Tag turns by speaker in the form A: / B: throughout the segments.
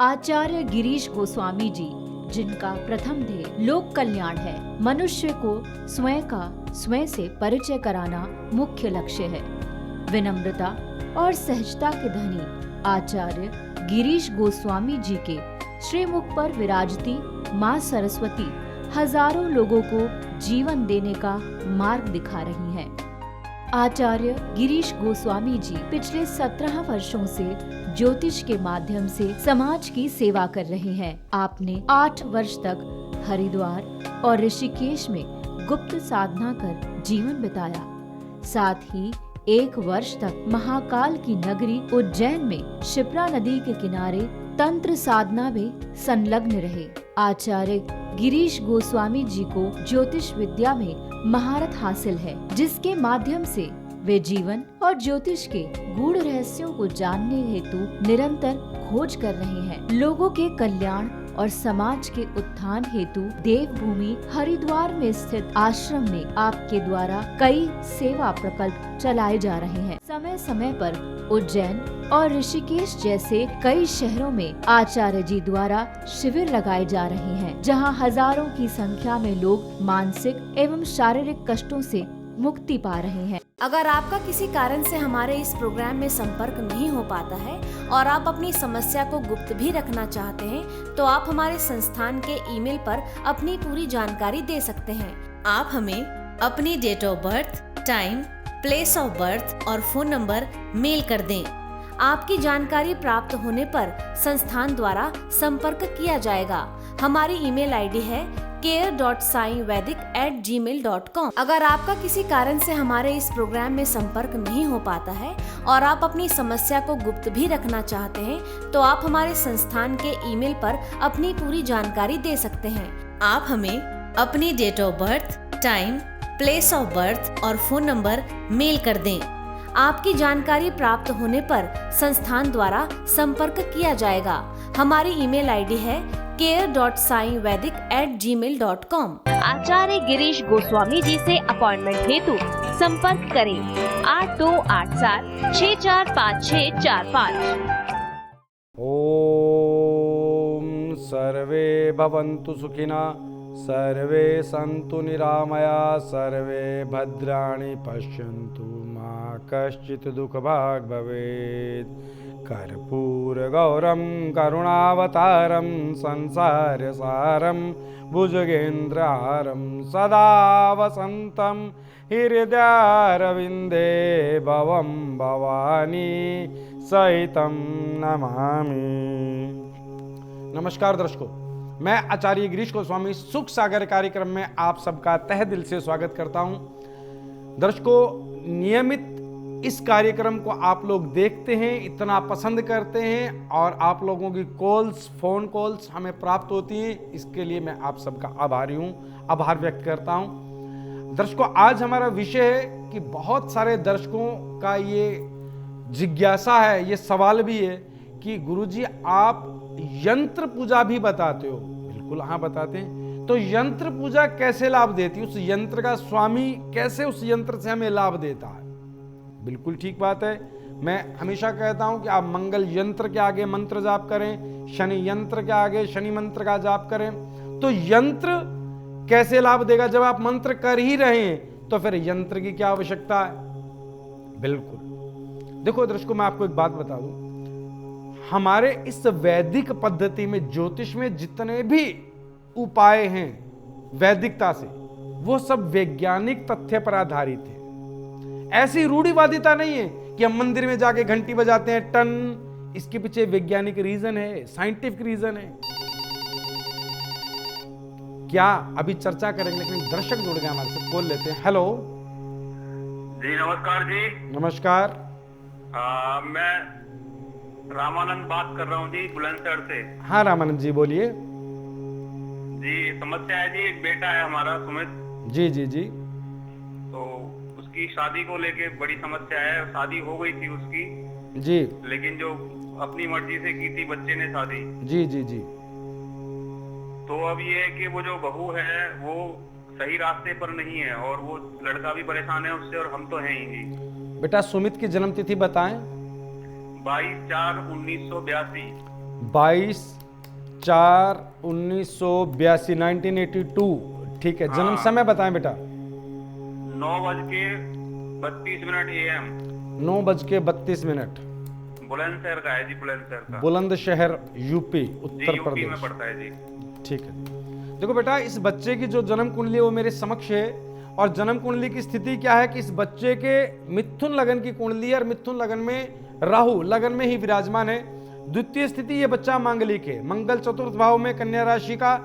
A: आचार्य गिरीश गोस्वामी जी, जिनका प्रथम ध्येय लोक कल्याण है, मनुष्य को स्वयं से परिचय कराना मुख्य लक्ष्य है। विनम्रता और सहजता के धनी आचार्य गिरीश गोस्वामी जी के श्रीमुख पर विराजती माँ सरस्वती हजारों लोगों को जीवन देने का मार्ग दिखा रही हैं। आचार्य गिरीश गोस्वामी जी पिछले 17 वर्षों से ज्योतिष के माध्यम से समाज की सेवा कर रहे हैं। आपने 8 वर्ष तक हरिद्वार और ऋषिकेश में गुप्त साधना कर जीवन बिताया। साथ ही 1 वर्ष तक महाकाल की नगरी उज्जैन में शिप्रा नदी के किनारे तंत्र साधना में संलग्न रहे। आचार्य गिरीश गोस्वामी जी को ज्योतिष विद्या में महारत हासिल है, जिसके माध्यम से वे जीवन और ज्योतिष के गूढ़ रहस्यों को जानने हेतु निरंतर खोज कर रहे हैं। लोगों के कल्याण और समाज के उत्थान हेतु देवभूमि हरिद्वार में स्थित आश्रम में आपके द्वारा कई सेवा प्रकल्प चलाए जा रहे हैं। समय समय पर उज्जैन और ऋषिकेश जैसे कई शहरों में आचार्य जी द्वारा शिविर लगाए जा रहे हैं, जहां हजारों की संख्या में लोग मानसिक एवं शारीरिक कष्टों से मुक्ति पा रहे हैं।
B: अगर आपका किसी कारण से हमारे इस प्रोग्राम में संपर्क नहीं हो पाता है और आप अपनी समस्या को गुप्त भी रखना चाहते हैं, तो आप हमारे संस्थान के ईमेल पर अपनी पूरी जानकारी दे सकते हैं। आप हमें अपनी date of birth, time, place of birth और फोन नंबर मेल कर दें। आपकी जानकारी प्राप्त होने पर संस्थान द्वारा संपर्क किया जाएगा। हमारी ईमेल आईडी है care.saivedic@gmail.com। अगर आपका किसी कारण से हमारे इस प्रोग्राम में संपर्क नहीं हो पाता है और आप अपनी समस्या को गुप्त भी रखना चाहते हैं, तो आप हमारे संस्थान के ईमेल पर अपनी पूरी जानकारी दे सकते हैं। आप हमें अपनी date of birth, time, place of birth और फोन नंबर मेल कर दें। आपकी जानकारी प्राप्त होने पर संस्थान द्वारा संपर्क किया जाएगा। हमारी ईमेल आईडी है care.saivedic@gmail.com।
C: आचार्य गिरीश गोस्वामी जी से अपॉइंटमेंट हेतु संपर्क करें 8287645645।
D: ओम सर्वे भवन्तु सुखिनः, सर्वे सन्तु निरामया, सर्वे भद्राणि पश्यन्तु, मा कश्चित् दुःखभाग् भवेत्। कर्पूरगौरं करुणावतारं संसारसारं भुजगेन्द्रहारं सदा वसन्तं हृदयारविन्दे भवं भवानी सहितं नमामि। नमस्कार दर्शकों, मैं आचार्य गिरीश गोस्वामी सुख सागर कार्यक्रम में आप सबका तहे दिल से स्वागत करता हूं। दर्शकों, नियमित इस कार्यक्रम को आप लोग देखते हैं, इतना पसंद करते हैं और आप लोगों की कॉल्स, फोन कॉल्स हमें प्राप्त होती हैं। इसके लिए मैं आप सबका आभारी हूं, आभार व्यक्त करता हूं। दर्शकों, आज हमारा विषय है कि बहुत सारे दर्शकों का ये जिज्ञासा है, ये सवाल भी है कि गुरुजी आप यंत्र पूजा भी बताते हो। बिल्कुल हाँ, बताते हैं। तो यंत्र पूजा कैसे लाभ देती है? उस यंत्र का स्वामी कैसे उस यंत्र से हमें लाभ देता है? बिल्कुल ठीक बात है। मैं हमेशा कहता हूं कि आप मंगल यंत्र के आगे मंत्र जाप करें, शनि यंत्र के आगे शनि मंत्र का जाप करें। तो यंत्र कैसे लाभ देगा? जब आप मंत्र कर ही रहे हैं तो फिर यंत्र की क्या आवश्यकता है? बिल्कुल। देखो दर्शकों, मैं आपको एक बात बता दूं, हमारे इस वैदिक पद्धति में, ज्योतिष में जितने भी उपाय हैं वैदिकता से, वो सब वैज्ञानिक तथ्य पर आधारित है। ऐसी रूढ़िवादिता नहीं है कि हम मंदिर में जाके घंटी बजाते हैं टन। इसके पीछे वैज्ञानिक रीजन है, साइंटिफिक रीजन है। क्या अभी चर्चा करेंगे, लेकिन दर्शक जुड़ गए हमारे साथ, कॉल लेते हैं। हेलो
E: जी, नमस्कार जी।
D: नमस्कार।
E: मैं रामानंद बात कर रहा हूँ जी, बुलंदशहर से।
D: हाँ रामानंद जी, बोलिए
E: जी। समस्या है जी, एक बेटा है हमारा सुमित।
D: जी जी जी।
E: तो उसकी शादी को लेके बड़ी समस्या है। शादी हो गई थी उसकी
D: जी,
E: लेकिन जो अपनी मर्जी से की थी बच्चे ने शादी।
D: जी जी जी।
E: तो अब ये है कि वो जो बहू है वो सही रास्ते पर नहीं है और वो लड़का भी परेशान है उससे, और हम तो हैं ही जी।
D: बेटा सुमित की जन्म तिथि बताएं।
E: 22/4/1982।
D: 22/4/1982, 1982। ठीक है, जन्म
E: हाँ।
D: समय बताएं बेटा।
E: 9:32 AM।
D: 9:32।
E: बुलंदशहर का है जी, बुलंदशहर का।
D: बुलंदशहर यूपी,
E: जी,
D: उत्तर
E: यूपी
D: प्रदेश।
E: में पड़ता है जी।
D: ठीक है, देखो बेटा, इस बच्चे की जो जन्म कुंडली है वो मेरे समक्ष है। और जन्म कुंडली की स्थिति क्या है कि इस बच्चे के मिथुन लगन की कुंडली है और मिथुन लगन में राहु लगन में ही विराजमान है। द्वितीय स्थिति ये बच्चा मांगलिक है, मंगल चतुर्थ भाव में कन्या राशि का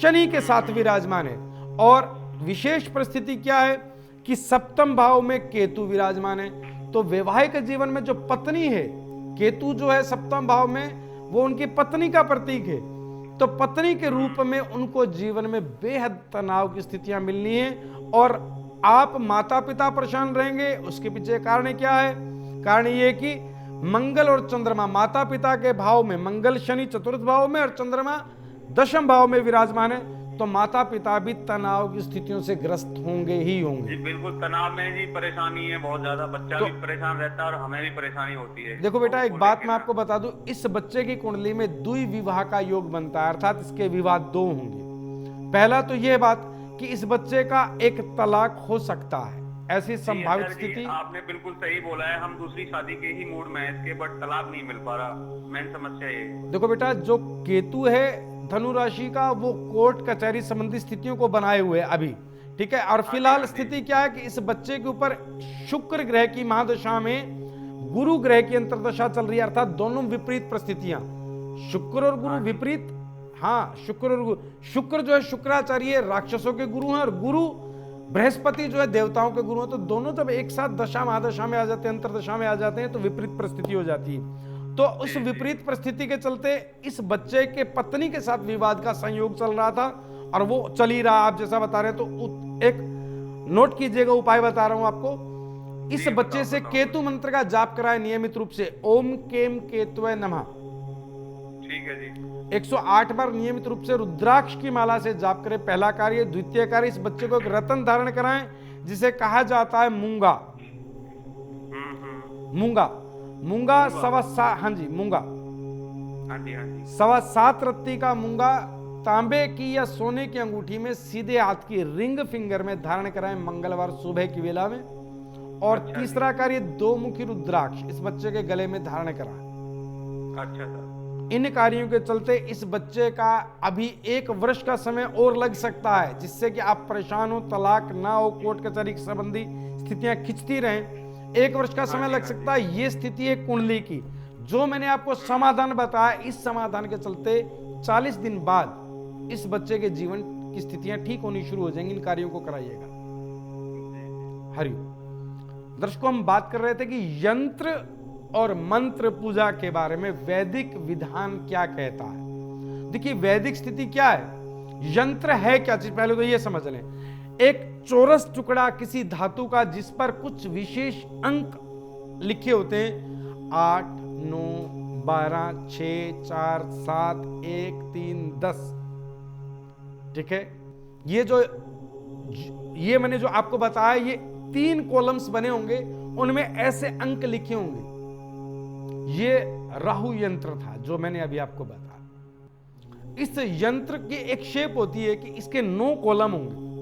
D: शनि के साथ विराजमान है। और विशेष परिस्थिति क्या है कि सप्तम भाव में केतु विराजमान है। तो वैवाहिक जीवन में जो पत्नी है, केतु जो है सप्तम भाव में, वो उनकी पत्नी का प्रतीक है। तो पत्नी के रूप में उनको जीवन में बेहद तनाव की स्थितियां मिलनी है और आप माता पिता परेशान रहेंगे। उसके पीछे कारण क्या है? कारण ये कि मंगल और चंद्रमा माता पिता के भाव में, मंगल शनि चतुर्थ भाव में और चंद्रमा दशम भाव में विराजमान है। तो माता पिता भी तनाव की स्थितियों से ग्रस्त होंगे ही होंगे।
E: जी बिल्कुल, तनाव में जी परेशानी है बहुत ज्यादा। बच्चा भी परेशान रहता है और हमें भी परेशानी होती है।
D: देखो बेटा, एक
E: वो
D: बात
E: लेके
D: मैं
E: ना-
D: आपको बता दूं, इस बच्चे की कुंडली में द्विविवाह का योग बनता है, अर्थात इसके विवाह 2 होंगे। पहला तो यह बात कि इस बच्चे का एक तलाक हो सकता है, ऐसी
E: जी,
D: संभावित
E: सर जी,
D: स्थिति।
E: आपने बिल्कुल सही बोला है। हम दूसरी शादी के ही मूड में हैं इसके, बट तलाक नहीं मिल पा रहा। मेन समस्या ये है।
D: देखो बेटा, जो केतु है धनु राशि का, वो कोर्ट कचहरी संबंधी स्थितियों को बनाए हुए है अभी। ठीक है, और फिलहाल स्थिति क्या है कि इस बच्चे के ऊपर शुक्र ग्रह की महादशा में गुरु ग्रह की अंतर्दशा चल रही है, अर्थात दोनों विपरीत परिस्थितियां, शुक्र और गुरु विपरीत। हाँ, शुक्र और गुरु, शुक्र जो है शुक्राचार्य राक्षसों के गुरु हैं और गुरु बृहस्पति जो है देवताओं के गुरु हैं। तो दोनों जब एक साथ दशा महादशा में आ जाते हैं, अंतरदशा में आ जाते हैं, तो विपरीत परिस्थिति हो जाती है। तो उस विपरीत परिस्थिति के चलते इस बच्चे के पत्नी के साथ विवाद का संयोग चल रहा था और वो चल ही रहा, आप जैसा बता रहे हैं। तो एक नोट कीजिएगा, उपाय बता रहा हूं आपको। इस बच्चे से केतु मंत्र का जाप कराए नियमित रूप से, ओम केम केतवे नमः।
E: ठीक है जी।
D: 108 बार नियमित रूप से रुद्राक्ष की माला से जाप करें, पहला कार्य। द्वितीय कार्य, इस बच्चे को एक रतन धारण कराएं जिसे कहा जाता है मूंगा। मूंगा, मूंगा हाँ जी, मूंगा
E: हाँ जी, हाँ जी।
D: 7.25 रत्ती का मूंगा तांबे की या सोने की अंगूठी में सीधे हाथ की रिंग फिंगर में धारण कराएं मंगलवार सुबह की वेला में। और तीसरा कार्य, 2 मुखी रुद्राक्ष इस बच्चे के गले में धारण कराएं।
E: अच्छा सर।
D: इन कार्यों के चलते इस बच्चे का अभी 1 वर्ष का समय और लग सकता है, जिससे कि आप परेशान हो, तलाक ना हो, कोर्ट कचहरी संबंधी स्थितियां खिंचती रहें। 1 वर्ष का समय लग सकता है। ये स्थिति है कुंडली की। जो मैंने आपको समाधान बताया, इस समाधान के चलते 40 दिन बाद इस बच्चे के जीवन की स्थितियां ठीक होनी शुरू हो जाएंगी। इन कार्यों को कराइएगा। हरिओम। दर्शकों, हम बात कर रहे थे कि यंत्र और मंत्र पूजा के बारे में वैदिक विधान क्या कहता है। देखिए, वैदिक स्थिति क्या है, यंत्र है क्या चीज, पहले तो ये समझ लें। एक चौरस टुकड़ा किसी धातु का जिस पर कुछ विशेष अंक लिखे होते हैं, 8, 9, 12, 6, 4, 7, 1, 3, 10। ठीक है, ये मैंने जो आपको बताया, ये 3 कॉलम्स बने होंगे, उनमें ऐसे अंक लिखे होंगे। ये राहु यंत्र था जो मैंने अभी आपको बताया। इस यंत्र की एक शेप होती है कि इसके 9 कॉलम होंगे,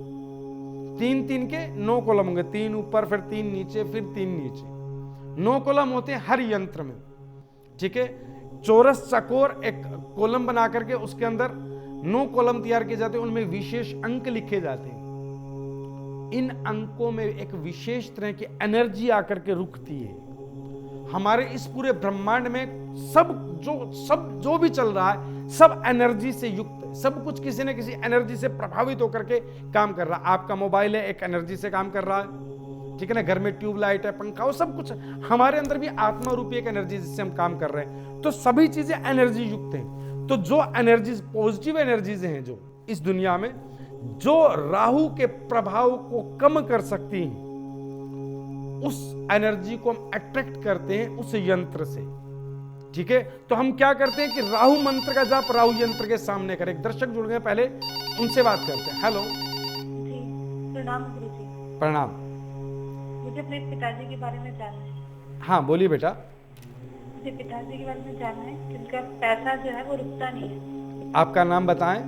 D: 3-3 के 9 कॉलम होंगे, 3 ऊपर, फिर 3 नीचे, फिर 3 नीचे। 9 कॉलम होते हैं हर यंत्र में। ठीक है, चौरस चकोर एक कॉलम बना करके उसके अंदर 9 कॉलम तैयार किए जाते हैं, उनमें विशेष अंक लिखे जाते हैं। इन अंकों में एक विशेष तरह की एनर्जी आकर के रुकती है। हमारे इस पूरे ब्रह्मांड में सब जो भी चल रहा है, सब एनर्जी से युक्त है। सब कुछ किसी न किसी एनर्जी से प्रभावित होकर के काम कर रहा है। आपका मोबाइल है, एक एनर्जी से काम कर रहा है। ठीक है ना, घर में ट्यूबलाइट है, पंखा, वो सब कुछ हमारे अंदर भी आत्मा रूपी एक एनर्जी जिससे हम काम कर रहे हैं। तो सभी चीजें एनर्जी युक्त हैं। तो जो एनर्जीज, पॉजिटिव एनर्जीज हैं जो इस दुनिया में, जो राहु के प्रभाव को कम कर सकती हैं, उस एनर्जी को हम अट्रैक्ट करते हैं उस यंत्र से। ठीक है, तो हम क्या करते हैं कि राहु मंत्र का जाप राहु यंत्र के सामने करें। एक दर्शक जुड़ गए, पहले उनसे बात करते हैं। हेलो
F: जी, प्रणाम गुरुजी।
D: प्रणाम।
F: मुझे अपने पिताजी के बारे में जानना है।
D: हाँ बोलिए बेटा।
F: मुझे पिताजी के बारे में जानना है कि उनका पैसा जो है वो रुकता नहीं है।
D: आपका नाम बताएं।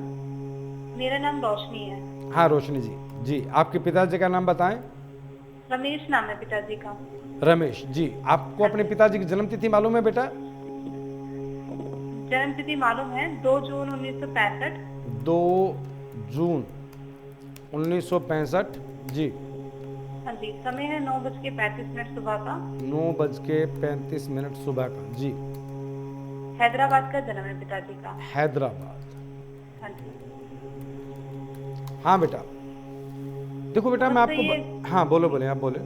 F: मेरा नाम रोशनी है।
D: हाँ रोशनी जी, जी आपके पिताजी का नाम बताएं।
F: रमेश नाम है पिताजी का।
D: रमेश जी, आपको अपने पिताजी की जन्म तिथि मालूम है बेटा?
F: जन्म तिथि मालूम है, 2 जून 1965।
D: 2 जून 1965 जी।
F: हाँ जी, समय है 9:35 सुबह का।
D: 9:35 सुबह का जी।
F: हैदराबाद का जन्म है पिताजी का।
D: हैदराबाद।
F: हाँ जी।
D: हाँ बेटा, देखो बेटा मैं
F: समझते
D: आपको हाँ बोलो बोले, आप बोले।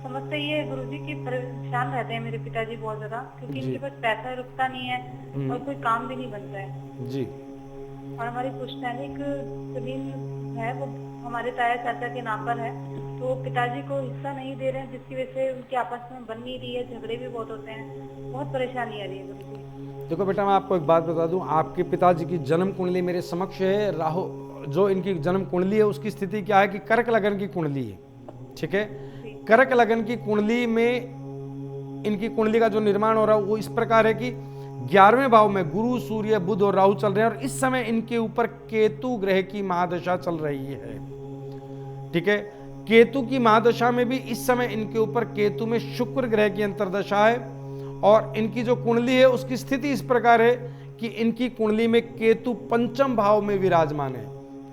F: समझते ये गुरुजी की परेशान रहते हैं मेरे पिताजी बहुत ज्यादा, क्योंकि इनके पास पैसा रुकता नहीं है और कोई काम भी नहीं बनता है
D: जी।
F: और हमारी पुश्तैनिक जमीन है वो हमारे ताया चाचा के नाम पर है, तो वो पिताजी को हिस्सा नहीं दे रहे हैं, जिसकी वजह से उनके आपस में बन नहीं रही है, झगड़े भी बहुत होते हैं, बहुत परेशानी आ रही है गुरुजी।
D: देखो बेटा मैं आपको एक बात बता दूं, आपके पिताजी की जन्म कुंडली मेरे समक्ष है। राहु जो इनकी जन्म कुंडली है उसकी स्थिति क्या है कि कर्क लगन की कुंडली है, ठीक है। कर्क लगन की कुंडली में इनकी कुंडली का जो निर्माण हो रहा है वो इस प्रकार है कि 11वें भाव में गुरु, सूर्य, बुध और राहु चल रहे हैं और इस समय इनके ऊपर केतु ग्रह की महादशा चल रही है, ठीक है। केतु की महादशा में भी इस समय इनके ऊपर केतु में शुक्र ग्रह की अंतर्दशा है और इनकी जो कुंडली है उसकी स्थिति इस प्रकार है कि इनकी कुंडली में केतु 5म भाव में विराजमान है,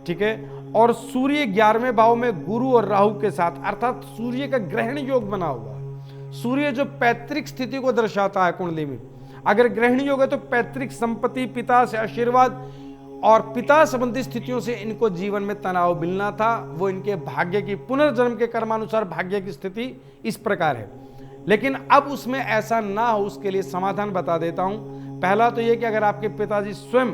D: ठीक है। और सूर्य 11वें भाव में गुरु और राहु के साथ, अर्थात सूर्य का ग्रहण योग बना हुआ है। सूर्य जो पैतृक स्थिति को दर्शाता है कुंडली में, अगर ग्रहण योग है तो पैतृक संपत्ति, पिता से आशीर्वाद और पिता संबंधी स्थितियों से इनको जीवन में तनाव मिलना था, वो इनके भाग्य की पुनर्जन्म के कर्मानुसार भाग्य की स्थिति इस प्रकार है। लेकिन अब उसमें ऐसा ना हो उसके लिए समाधान बता देता हूं। पहला तो यह कि अगर आपके पिताजी स्वयं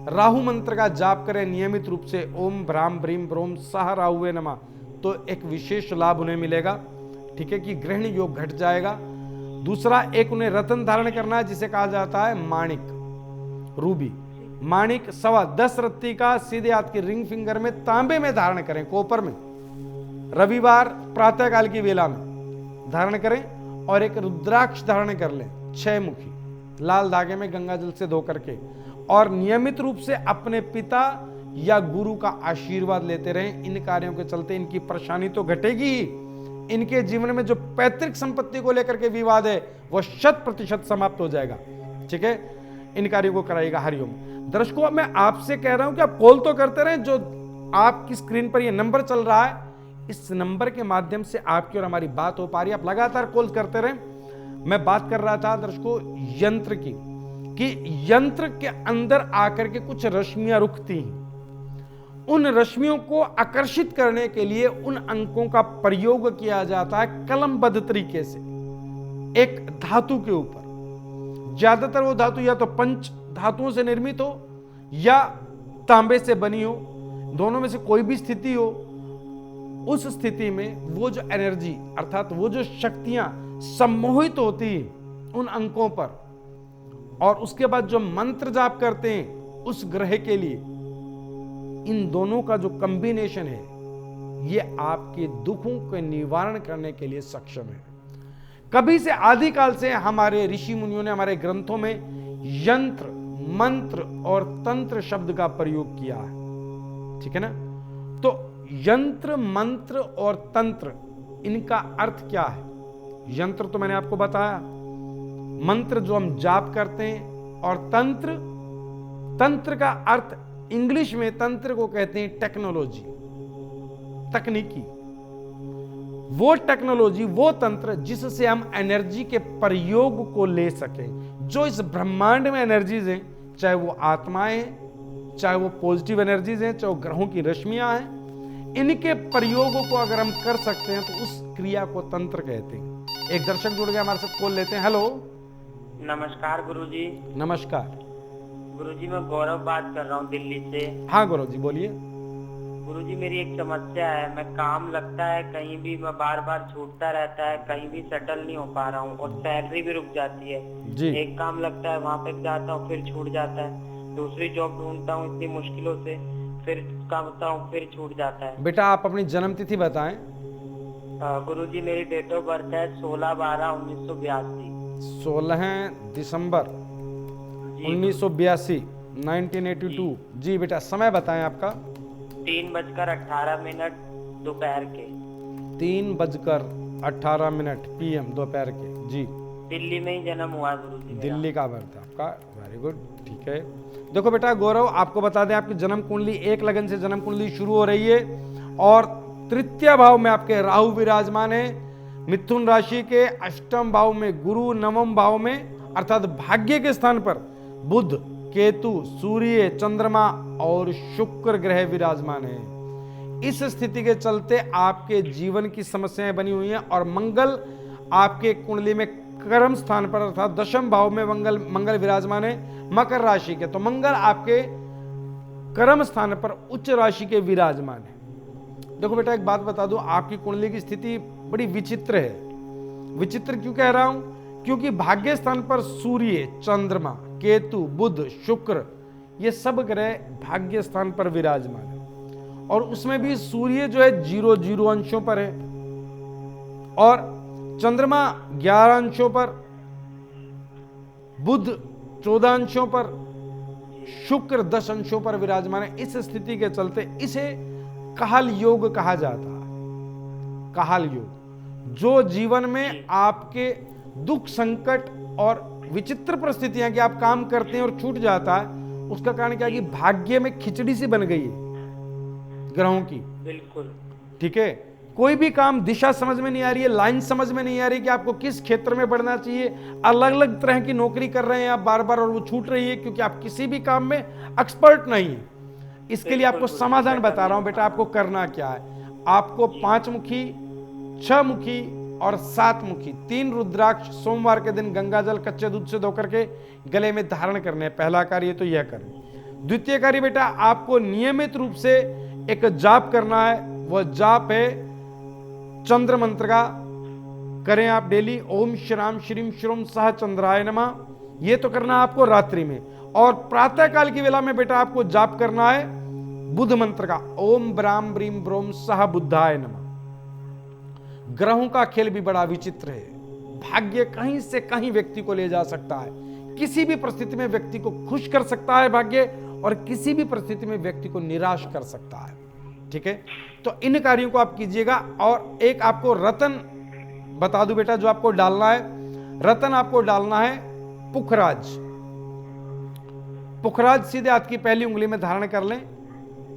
D: राहु मंत्र का जाप करें नियमित रूप से, ओम भ्राम ब्रीम ब्रोम सह राहुवे नमः, तो एक विशेष लाभ उन्हें मिलेगा, ठीक है, कि ग्रहण योग घट जाएगा। दूसरा, एक उन्हें रत्न धारण करना है जिसे कहा जाता है माणिक, रूबी। माणिक 10.25 रत्ती का सीधे हाथ की रिंग फिंगर में तांबे में धारण करें, कोपर में, रविवार प्रातःकाल की वेला में धारण करें और एक रुद्राक्ष धारण कर लें 6 मुखी, लाल धागे में गंगा जल से धो करके, और नियमित रूप से अपने पिता या गुरु का आशीर्वाद लेते रहें। इन कार्यों के चलते इनकी परेशानी तो घटेगी ही, इनके जीवन में जो पैतृक संपत्ति को लेकर के विवाद है वह 100% समाप्त हो जाएगा, ठीक है। इन कार्यों को कराएगा। हरिओम। दर्शकों मैं आपसे कह रहा हूं कि आप कॉल तो करते रहें, जो आपकी स्क्रीन पर यह नंबर चल रहा है इस नंबर के माध्यम से आपकी और हमारी बात हो पा रही है, आप लगातार कॉल करते रहें। मैं बात कर रहा था दर्शकों यंत्र की, कि यंत्र के अंदर आकर के कुछ रश्मियां रुकती हैं, उन रश्मियों को आकर्षित करने के लिए उन अंकों का प्रयोग किया जाता है कलमबद्ध तरीके से एक धातु के ऊपर। ज्यादातर वो धातु या तो पंच धातुओं से निर्मित हो या तांबे से बनी हो, दोनों में से कोई भी स्थिति हो। उस स्थिति में वो जो एनर्जी अर्थात वो जो शक्तियां सम्मोहित होती हैं उन अंकों पर, और उसके बाद जो मंत्र जाप करते हैं उस ग्रह के लिए, इन दोनों का जो कॉम्बिनेशन है ये आपके दुखों के निवारण करने के लिए सक्षम है। कभी से आदिकाल से हमारे ऋषि मुनियों ने हमारे ग्रंथों में यंत्र, मंत्र और तंत्र शब्द का प्रयोग किया है, ठीक है ना। तो यंत्र, मंत्र और तंत्र, इनका अर्थ क्या है? यंत्र तो मैंने आपको बताया, मंत्र जो हम जाप करते हैं, और तंत्र, तंत्र का अर्थ इंग्लिश में तंत्र को कहते हैं टेक्नोलॉजी, तकनीकी। वो टेक्नोलॉजी, वो तंत्र जिससे हम एनर्जी के प्रयोग को ले सकें। जो इस ब्रह्मांड में एनर्जीज हैं, चाहे वो आत्माएं हैं, चाहे वो पॉजिटिव एनर्जीज हैं, चाहे वो ग्रहों की रश्मियां हैं, इनके प्रयोगों को अगर हम कर सकते हैं तो उस क्रिया को तंत्र कहते हैं। एक दर्शक जुड़ गया हमारे साथ, कॉल लेते हैं। हेलो,
G: नमस्कार गुरुजी।
D: नमस्कार
G: गुरुजी, मैं गौरव बात कर रहा हूँ दिल्ली से।
D: हाँ गौरव जी बोलिए।
G: गुरुजी, मेरी एक समस्या है, मैं काम लगता है कहीं भी, मैं बार बार छूटता रहता है, कहीं भी सेटल नहीं हो पा रहा हूँ और सैलरी भी रुक जाती है
D: जी।
G: एक काम लगता है, वहाँ पे जाता हूँ फिर छूट जाता है, दूसरी जॉब ढूंढता हूँ इतनी मुश्किलों से, फिर करता हूँ फिर छूट जाता है।
D: बेटा आप अपनी जन्म तिथि बताएं।
G: गुरुजी, मेरी डेट ऑफ बर्थ है 16/12/1982।
D: 16 दिसंबर 1982, 1982। जी बेटा, समय बताएं आपका।
G: 3:18 दोपहर के।
D: 3:18 PM दोपहर के। जी,
G: दिल्ली में ही जन्म हुआ गुरुजी मेरा।
D: दिल्ली का बर्थ आपका। वेरी गुड, ठीक है। देखो बेटा गौरव, आपको बता दें आपकी जन्म कुंडली 1 लगन से जन्म कुंडली शुरू हो रही है और तृतीय भाव में आपके राहु विराजमान है, मिथुन राशि के अष्टम भाव में गुरु, नवम भाव में अर्थात भाग्य के स्थान पर बुध, केतु, सूर्य, चंद्रमा और शुक्र ग्रह विराजमान है। इस स्थिति के चलते आपके जीवन की समस्याएं बनी हुई हैं और मंगल आपके कुंडली में कर्म स्थान पर अर्थात दशम भाव में मंगल विराजमान है मकर राशि के। तो मंगल आपके कर्म स्थान पर उच्च राशि के विराजमान है। देखो बेटा, एक बात बता दूं, आपकी कुंडली की स्थिति बड़ी विचित्र है। विचित्र क्यों कह रहा हूं? क्योंकि भाग्य स्थान पर सूर्य, चंद्रमा, केतु, बुध, शुक्र, ये सब ग्रह भाग्य स्थान पर विराजमान है और उसमें भी सूर्य जो है 0 अंशों पर है और चंद्रमा 11 अंशों पर, बुध 14 अंशों पर, शुक्र 10 अंशों पर विराजमान है। इस स्थिति के चलते इसे काल योग कहा जाता है। काल योग, जो जीवन में आपके दुख, संकट और विचित्र परिस्थितियां कि आप काम करते हैं और छूट जाता है, उसका कारण क्या है कि भाग्य में खिचड़ी सी बन गई है ग्रहों की।
G: बिल्कुल
D: ठीक है, कोई भी काम दिशा समझ में नहीं आ रही है, लाइन समझ में नहीं आ रही कि आपको किस क्षेत्र में बढ़ना चाहिए। अलग अलग तरह की नौकरी कर रहे हैं आप बार बार और वो छूट रही है क्योंकि आप किसी भी काम में एक्सपर्ट नहीं है। इसके लिए आपको समाधान बता रहा हूं बेटा, आपको करना क्या है। आपको 5 मुखी, 6 मुखी और 7 मुखी 3 रुद्राक्ष सोमवार के दिन गंगा जल कच्चे दूध से धोकर के गले में धारण करने हैं। पहला कार्य तो यह करें। द्वितीय कार्य बेटा, आपको नियमित रूप से एक जाप करना है। वह जाप है चंद्र मंत्र का, करें आप डेली। ओम श्राम श्रीम श्रोम सह चंद्राय नमः। ये तो करना आपको रात्रि में। और प्रातः काल की वेला में बेटा आपको जाप करना है बुध मंत्र का, ओम ब्राम ब्रीम ब्रोम सह बुद्धाय नमः। ग्रहों का खेल भी बड़ा विचित्र है। भाग्य कहीं से कहीं व्यक्ति को ले जा सकता है। किसी भी परिस्थिति में व्यक्ति को खुश कर सकता है भाग्य, और किसी भी परिस्थिति में व्यक्ति को निराश कर सकता है। ठीक है, तो इन कार्यों को आप कीजिएगा। और एक आपको रतन बता दूं बेटा, जो आपको डालना है, रतन आपको डालना है पुखराज। पुखराज सीधे हाथ की पहली उंगली में धारण कर लें।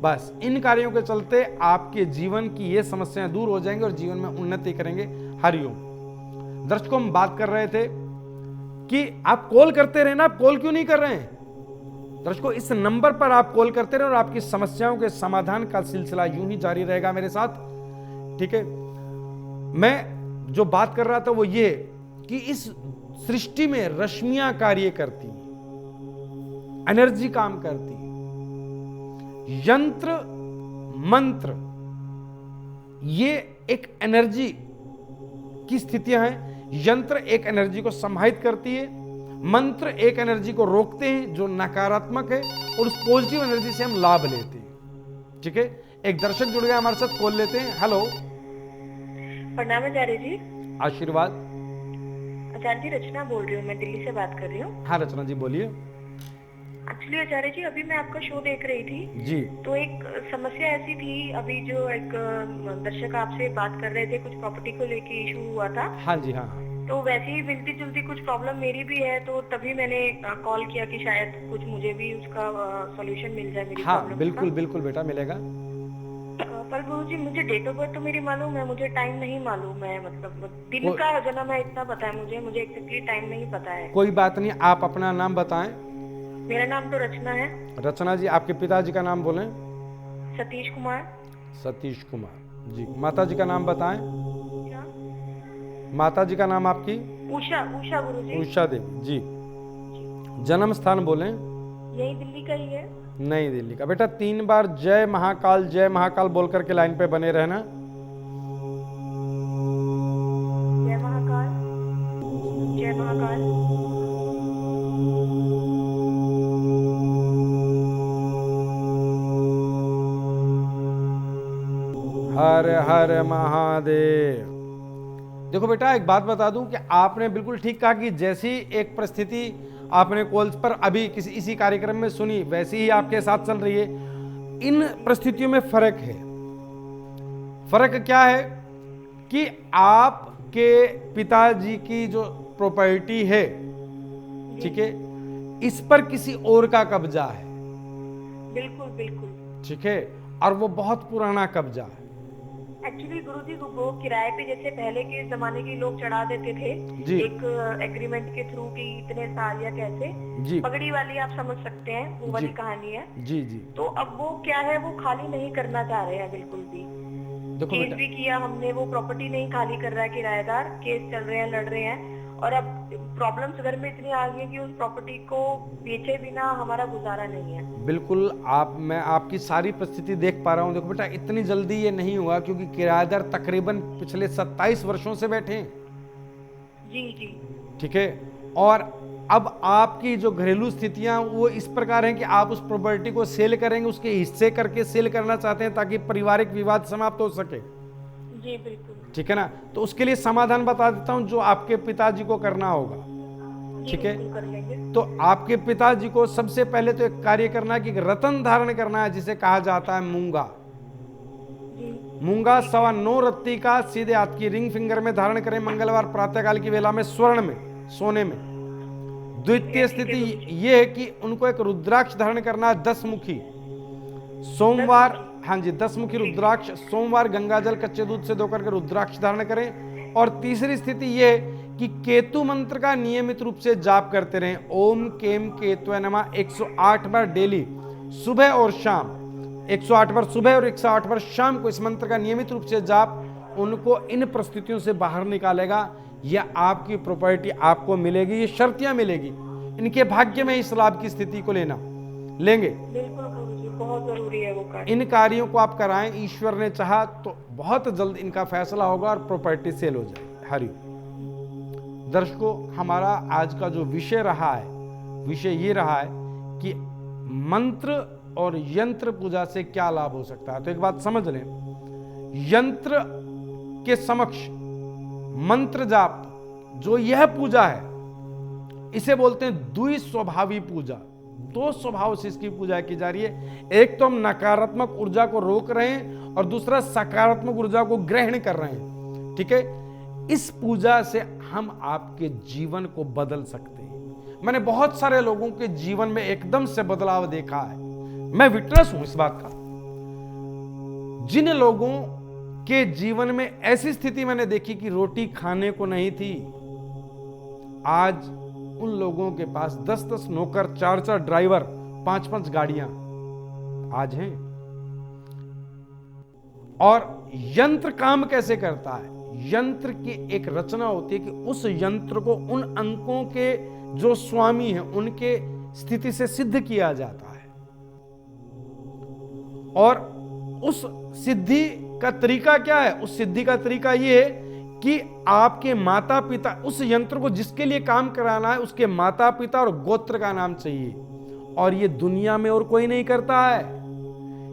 D: बस इन कार्यों के चलते आपके जीवन की ये समस्याएं दूर हो जाएंगी और जीवन में उन्नति करेंगे। हरिओम। दर्शकों, हम बात कर रहे थे कि आप कॉल करते रहे ना, आप कॉल क्यों नहीं कर रहे हैं? दर्शकों, इस नंबर पर आप कॉल करते रहे और आपकी समस्याओं के समाधान का सिलसिला यूं ही जारी रहेगा मेरे साथ। ठीक है, मैं जो बात कर रहा था वो ये कि इस सृष्टि में रश्मियां कार्य करती, एनर्जी काम करती, यंत्र मंत्र ये एक एनर्जी की स्थितियां हैं। यंत्र एक एनर्जी को समाहित करती है, मंत्र एक एनर्जी को रोकते हैं जो नकारात्मक है, और उस पॉजिटिव एनर्जी से हम लाभ लेते हैं। ठीक है, एक दर्शक जुड़ गया हमारे साथ, कॉल लेते हैं। हेलो,
F: प्रणाम आचार्य जी।
D: आशीर्वाद।
F: आचार्य जी, रचना बोल रही हूँ, मैं दिल्ली से बात कर रही हूँ।
D: हाँ रचना जी, बोलिए।
F: एक्चुअली आचार्य जी, अभी मैं आपका शो देख रही थी
D: जी।
F: तो एक समस्या ऐसी थी, अभी जो एक दर्शक आपसे बात कर रहे थे, कुछ प्रॉपर्टी को लेके इशू हुआ था।
D: हाँ जी, हाँ।
F: तो वैसे ही मिलती जुलती कुछ प्रॉब्लम मेरी भी है, तो तभी मैंने कॉल किया कि शायद कुछ मुझे भी उसका सॉल्यूशन मिल जाए मेरी
D: हाँ
F: प्रॉब्लम
D: बिल्कुल बिल्कुल बेटा, मिलेगा।
F: पर गुरुजी, मुझे डेट ऑफ बर्थ तो मेरी मालूम है, मुझे टाइम नहीं मालूम है, मतलब दिन का जन्म है इतना पता है मुझे एग्जैक्टली टाइम नहीं पता है।
D: कोई बात नहीं, आप अपना नाम बताएं।
F: मेरा नाम तो रचना है।
D: रचना जी, आपके पिताजी का नाम बोलें।
F: सतीश कुमार।
D: सतीश कुमार जी। माता जी का नाम बताएं। माता जी का नाम आपकी?
F: उषा। उषा गुरुजी।
D: उषा देवी जी। जन्म स्थान बोलें।
F: यही दिल्ली का ही है।
D: नई दिल्ली का। बेटा 3 बार जय महाकाल बोल करके लाइन पे बने रहना।
F: जय महाकाल, जय महाकाल।
D: हर हर महादेव। देखो बेटा, एक बात बता दूं कि आपने बिल्कुल ठीक कहा कि जैसी एक परिस्थिति आपने कॉल्स पर अभी किसी इसी कार्यक्रम में सुनी, वैसी ही आपके साथ चल रही है। इन परिस्थितियों में फर्क है। फर्क क्या है कि आपके पिताजी की जो प्रॉपर्टी है, ठीक है, इस पर किसी और का कब्जा है।
F: बिल्कुल बिल्कुल।
D: ठीक है, और वो बहुत पुराना कब्जा है।
F: एक्चुअली गुरुजी वो किराए पे जैसे पहले के जमाने के लोग चढ़ा देते थे
D: जी।
F: एक एग्रीमेंट के थ्रू कि इतने साल या कैसे,
D: जी
F: पगड़ी वाली आप समझ सकते हैं, वो वाली
D: जी।
F: कहानी है।
D: जी जी।
F: तो अब वो क्या है, वो खाली नहीं करना चाह रहे हैं बिल्कुल भी।
D: देखो
F: केस
D: बेटा,
F: भी किया हमने, वो प्रॉपर्टी नहीं खाली कर रहा है किराएदार, केस चल रहे हैं, लड़ रहे हैं, और अब प्रॉब्लम्स घर में इतनी आ गई है कि उस प्रॉपर्टी को बेचे बिना हमारा गुजारा नहीं है।
D: बिल्कुल मैं आपकी सारी परिस्थिति देख पा रहा हूं। देखो बेटा, इतनी जल्दी ये नहीं हुआ, क्योंकि किराएदार तकरीबन पिछले 27 वर्षों से बैठे हैं।
F: जी जी।
D: ठीक है, और अब आपकी जो घरेलू स्थितियां वो इस प्रकार हैं कि आप उस प्रॉपर्टी को सेल करेंगे, उसके हिस्से करके सेल करना चाहते हैं ताकि पारिवारिक विवाद समाप्त हो सके।
F: जी बिल्कुल।
D: ठीक है ना, तो उसके लिए समाधान बता देता हूं जो आपके पिताजी को करना होगा। ठीक है,
F: कर लेंगे।
D: तो आपके पिताजी को सबसे पहले तो एक कार्य करना है कि रतन धारण करना है, जिसे कहा जाता है मूंगा। मूंगा 9.25 रत्ती का सीधे हाथ की रिंग फिंगर में धारण करें, मंगलवार प्रातःकाल की वेला में, स्वर्ण में, सोने में। द्वितीय स्थिति यह है कि उनको एक रुद्राक्ष धारण करना है 10 मुखी सोमवार। हाँ जी, 10 मुखी रुद्राक्ष सोमवार गंगा जल कच्चे दूध से धोकर के रुद्राक्ष धारण करें। और तीसरी स्थिति यह कि केतु मंत्र का नियमित रूप से जाप करते रहें। ओम केम केतुवे नमः 108 बार डेली, सुबह और शाम। 108 बार सुबह और 108 बार शाम को इस मंत्र का नियमित रूप से जाप उनको इन परिस्थितियों से बाहर निकालेगा। यह आपकी प्रॉपर्टी आपको मिलेगी, ये शर्तियां मिलेगी। इनके भाग्य में इस लाभ की स्थिति को लेंगे।
F: बिल्कुल गुरुजी, बहुत जरूरी है वो कार्य।
D: इन कार्यों को आप कराएं, ईश्वर ने चाहा तो बहुत जल्द इनका फैसला होगा और प्रॉपर्टी सेल हो जाएगी। हरि दर्शकों, हमारा आज का जो विषय रहा है, विषय ये रहा है कि मंत्र और यंत्र पूजा से क्या लाभ हो सकता है। तो एक बात समझ लें, यंत्र के समक्ष मंत्र जाप जो यह पूजा है, इसे बोलते हैं द्विस्वभावी पूजा। 2 स्वभाव से इसकी पूजा की जा रही है। एक तो हम नकारात्मक ऊर्जा को रोक रहे हैं और दूसरा सकारात्मक ऊर्जा को ग्रहण कर रहे हैं। ठीक है, इस पूजा से हम आपके जीवन को बदल सकते हैं। मैंने बहुत सारे लोगों के जीवन में एकदम से बदलाव देखा है, मैं विटनेस हूं इस बात का। जिन लोगों के जीवन में ऐसी स्थिति मैंने देखी कि रोटी खाने को नहीं थी, आज उन लोगों के पास 10-10 नौकर, 4-4 ड्राइवर, 5-5 गाड़ियां आज हैं। और यंत्र काम कैसे करता है? यंत्र की एक रचना होती है कि उस यंत्र को उन अंकों के जो स्वामी हैं उनके स्थिति से सिद्ध किया जाता है। और उस सिद्धि का तरीका क्या है? उस सिद्धि का तरीका यह है कि आपके माता पिता, उस यंत्र को जिसके लिए काम कराना है, उसके माता पिता और गोत्र का नाम चाहिए। और ये दुनिया में और कोई नहीं करता है।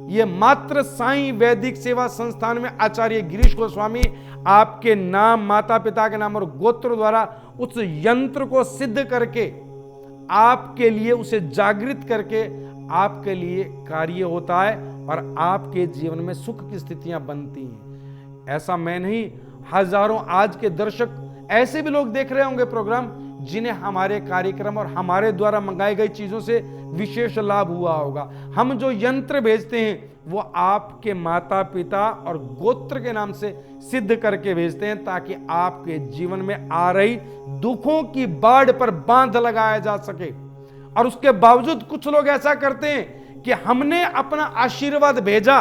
D: ये मात्र साईं वैदिक सेवा संस्थान में आचार्य गिरीश गोस्वामी आपके नाम, माता पिता के नाम और गोत्र द्वारा उस यंत्र को सिद्ध करके आपके लिए उसे जागृत करके आपके लिए कार्य होता है और आपके जीवन में सुख की स्थितियां बनती हैं। ऐसा मैं नहीं, हजारों आज के दर्शक ऐसे भी लोग देख रहे होंगे प्रोग्राम, जिन्हें हमारे कार्यक्रम और हमारे द्वारा मंगाई गई चीजों से विशेष लाभ हुआ होगा। हम जो यंत्र भेजते हैं वो आपके माता पिता और गोत्र के नाम से सिद्ध करके भेजते हैं, ताकि आपके जीवन में आ रही दुखों की बाढ़ पर बांध लगाया जा सके। और उसके बावजूद कुछ लोग ऐसा करते हैं कि हमने अपना आशीर्वाद भेजा,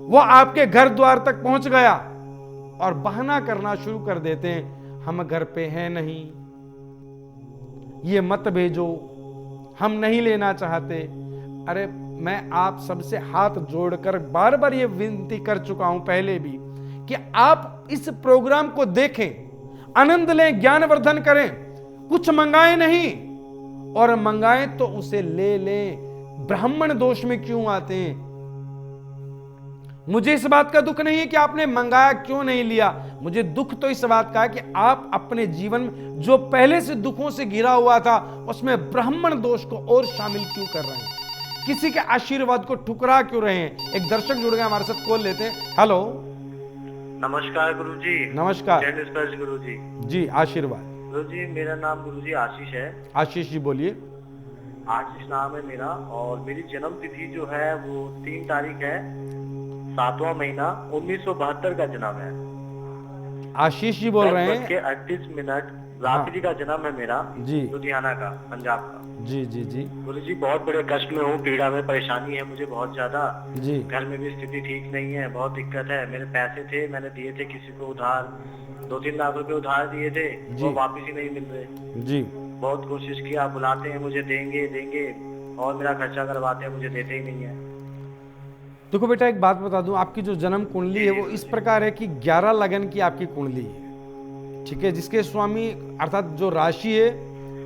D: वो आपके घर द्वार तक पहुंच गया, और बहाना करना शुरू कर देते हैं, हम घर पे हैं नहीं, ये मत भेजो, हम नहीं लेना चाहते। अरे मैं आप सबसे हाथ जोड़कर बार बार ये विनती कर चुका हूं पहले भी कि आप इस प्रोग्राम को देखें, आनंद लें, ज्ञानवर्धन करें, कुछ मंगाए नहीं, और मंगाएं तो उसे ले लें। ब्राह्मण दोष में क्यों आते हैं? मुझे इस बात का दुख नहीं है कि आपने मंगाया क्यों नहीं लिया, मुझे दुख तो इस बात का है कि आप अपने जीवन में जो पहले से दुखों से घिरा हुआ था उसमें ब्राह्मण दोष को और शामिल क्यों कर रहे हैं, किसी के आशीर्वाद को ठुकरा क्यों रहे हैं। एक दर्शक जुड़ गए हमारे साथ, कॉल लेते हैं। हेलो,
H: नमस्कार गुरुजी।
D: नमस्कार।
H: जय निष्पक्ष गुरुजी।
D: जी, आशीर्वाद।
H: गुरुजी, मेरा नाम गुरुजी आशीष है।
D: आशीष जी बोलिए।
H: आशीष नाम है मेरा, और मेरी जन्म तिथि जो है वो 3 तारीख है, 7वां महीना, 1972 का जन्म है।
D: आशीष जी बोल रहे हैं।
H: 38 रात्रि का जन्म है मेरा
D: जी,
H: लुधियाना का, पंजाब का।
D: जी जी जी।
H: गुरुजी, बहुत बड़े कष्ट में हूँ, पीड़ा में, परेशानी है मुझे बहुत ज्यादा
D: जी।
H: घर में भी स्थिति ठीक नहीं है, बहुत दिक्कत है। मेरे पैसे थे, मैंने दिए थे किसी को उधार, 2-3 लाख रुपए उधार दिए थे, वो वापिस ही नहीं मिल रहे
D: जी।
H: बहुत कोशिश किया, बुलाते हैं मुझे, देंगे और मेरा खर्चा करवाते हैं, मुझे देते ही नहीं है।
D: देखो बेटा, एक बात बता दूं, आपकी जो जन्म कुंडली है वो इस प्रकार है कि 11 लगन की आपकी कुंडली है, ठीक है, जिसके स्वामी अर्थात जो राशि है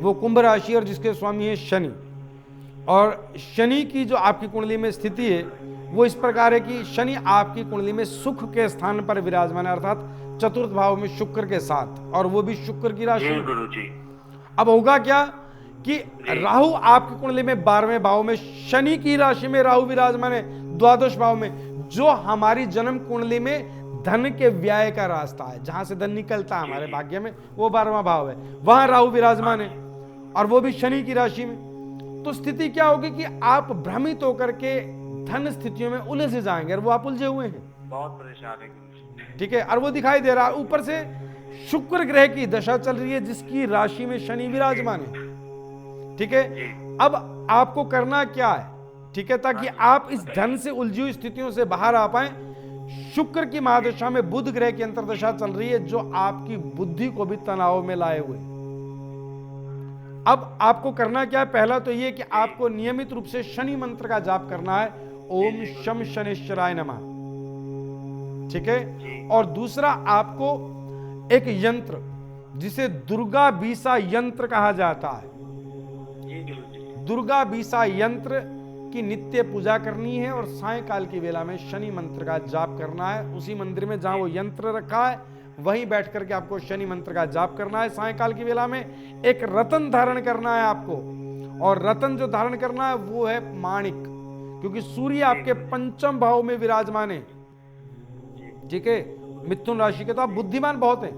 D: वो कुंभ राशि और जिसके स्वामी है शनि। और शनि की जो आपकी कुंडली में स्थिति है वो इस प्रकार है कि शनि आपकी कुंडली में सुख के स्थान पर विराजमान है, अर्थात चतुर्थ भाव में शुक्र के साथ, और वो भी शुक्र की राशि।
H: गुरुजी,
D: अब होगा क्या कि राहु आपकी कुंडली में 12वें भाव में, शनि की राशि में राहु विराजमान है द्वादश भाव में, जो हमारी जन्म कुंडली में धन के व्यय का रास्ता है, जहां से धन निकलता है हमारे भाग्य में, वो 12वां भाव है, वहां राहु विराजमान है और वो भी शनि की राशि में। तो स्थिति क्या होगी कि आप भ्रमित होकर के धन स्थितियों में उलझ जाएंगे, और वो आप उलझे हुए हैं,
H: बहुत परेशान है,
D: ठीक है, और वो दिखाई दे रहा है। ऊपर से शुक्र ग्रह की दशा चल रही है जिसकी राशि में शनि विराजमान है, ठीक है। अब आपको करना क्या है, ठीक है, ताकि आप इस धन से उलझी हुई स्थितियों से बाहर आ पाए। शुक्र की महादशा में बुध ग्रह की अंतर्दशा चल रही है जो आपकी बुद्धि को भी तनाव में लाए हुए। अब आपको करना क्या है, पहला तो यह कि आपको नियमित रूप से शनि मंत्र का जाप करना है, ओम शम शनिश्चराय नमः, ठीक है। और दूसरा, आपको एक यंत्र जिसे दुर्गा बीसा यंत्र कहा जाता है, दुर्गा बीसा यंत्र की नित्य पूजा करनी है, और सायंकाल की वेला में शनि मंत्र का जाप करना है। उसी मंदिर में जहां वो यंत्र रखा है वहीं बैठ करके आपको शनि मंत्र का जाप करना है। सायंकाल की वेला में एक रतन धारण करना है आपको, और रतन जो धारण करना है वो है माणिक, क्योंकि सूर्य आपके 5वें भाव में विराजमान है, ठीक है, मिथुन राशि के। तो आप बुद्धिमान बहुत हैं।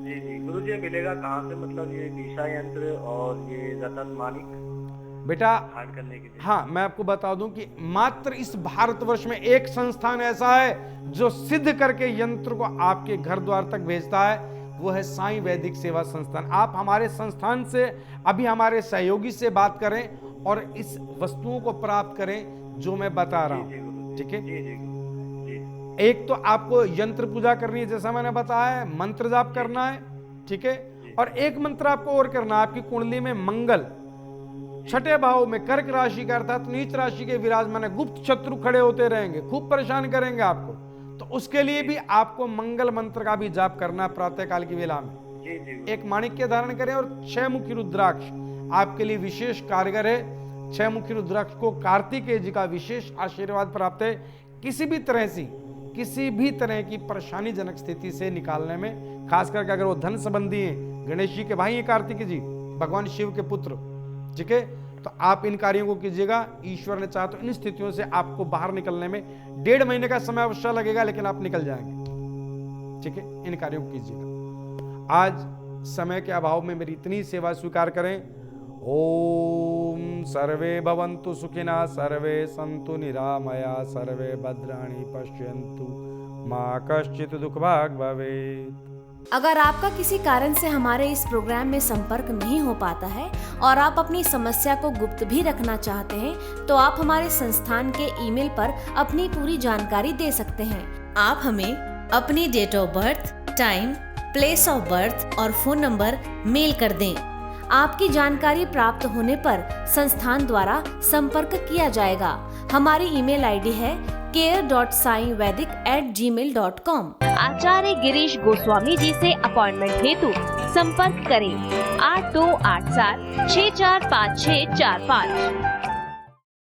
H: जी गुरुजी, मिलेगा कहाँ से, मतलब ये बीसा यंत्र और ये रतन माणिक
D: बेटा?
H: करने के लिए?
D: हाँ, मैं आपको बता दूं कि मात्र इस भारतवर्ष में एक संस्थान ऐसा है जो सिद्ध करके यंत्र को आपके घर द्वार तक भेजता है, वो है साईं वैदिक सेवा संस्थान। आप हमारे संस्थान से अभी हमारे सहयोगी से बात करें और इस वस्तुओं को प्राप्त करें जो मैं बता रहा हूं, ठीक है। एक तो आपको यंत्र पूजा करनी है जैसा मैंने बताया, मंत्र जाप करना है, ठीक है। और एक मंत्र आपको और करना है, आपकी कुंडली में मंगल 6ठे भाव में कर्क राशि का अर्थात नीच राशि के विराजमान है, गुप्त शत्रु खड़े होते रहेंगे, खूब परेशान करेंगे आपको, तो उसके लिए भी आपको मंगल मंत्र का भी जाप करना है प्रातः काल की वेला में। एक माणिक्य धारण करें, और 6 मुखी रुद्राक्ष आपके लिए विशेष कारगर है। 6 मुखी रुद्राक्ष को कार्तिकेय जी का विशेष आशीर्वाद प्राप्त है किसी भी तरह की परेशानी जनक स्थिति से निकालने में, खास करके अगर वो धन संबंधी है। गणेश जी के भाई है कार्तिकेय जी, भगवान शिव के पुत्र, ठीक है। तो आप इन कार्यों को कीजिएगा, ईश्वर ने चाहा तो इन स्थितियों से आपको बाहर निकलने में 1.5 महीने का समय अवश्य लगेगा, लेकिन आप निकल जाएंगे, ठीक है। इन कार्यों को कीजिएगा। आज समय के अभाव में मेरी इतनी सेवा स्वीकार करें। ओम सर्वे भवन्तु सुखिनः, सर्वे सन्तु निरामया, सर्वे भद्राणि पश्यन्तु, मा कश्चित् दुःखभाग् भवेत्।
B: अगर आपका किसी कारण से हमारे इस प्रोग्राम में संपर्क नहीं हो पाता है और आप अपनी समस्या को गुप्त भी रखना चाहते हैं, तो आप हमारे संस्थान के ईमेल पर अपनी पूरी जानकारी दे सकते हैं। आप हमें अपनी date of birth, time, place of birth और फोन नंबर मेल कर दें। आपकी जानकारी प्राप्त होने पर संस्थान द्वारा संपर्क किया जाएगा। हमारी ईमेल आईडी है care.saivedic@gmail.com।
C: आचार्य गिरीश गोस्वामी जी से अपॉइंटमेंट हेतु संपर्क करें 8287 645645।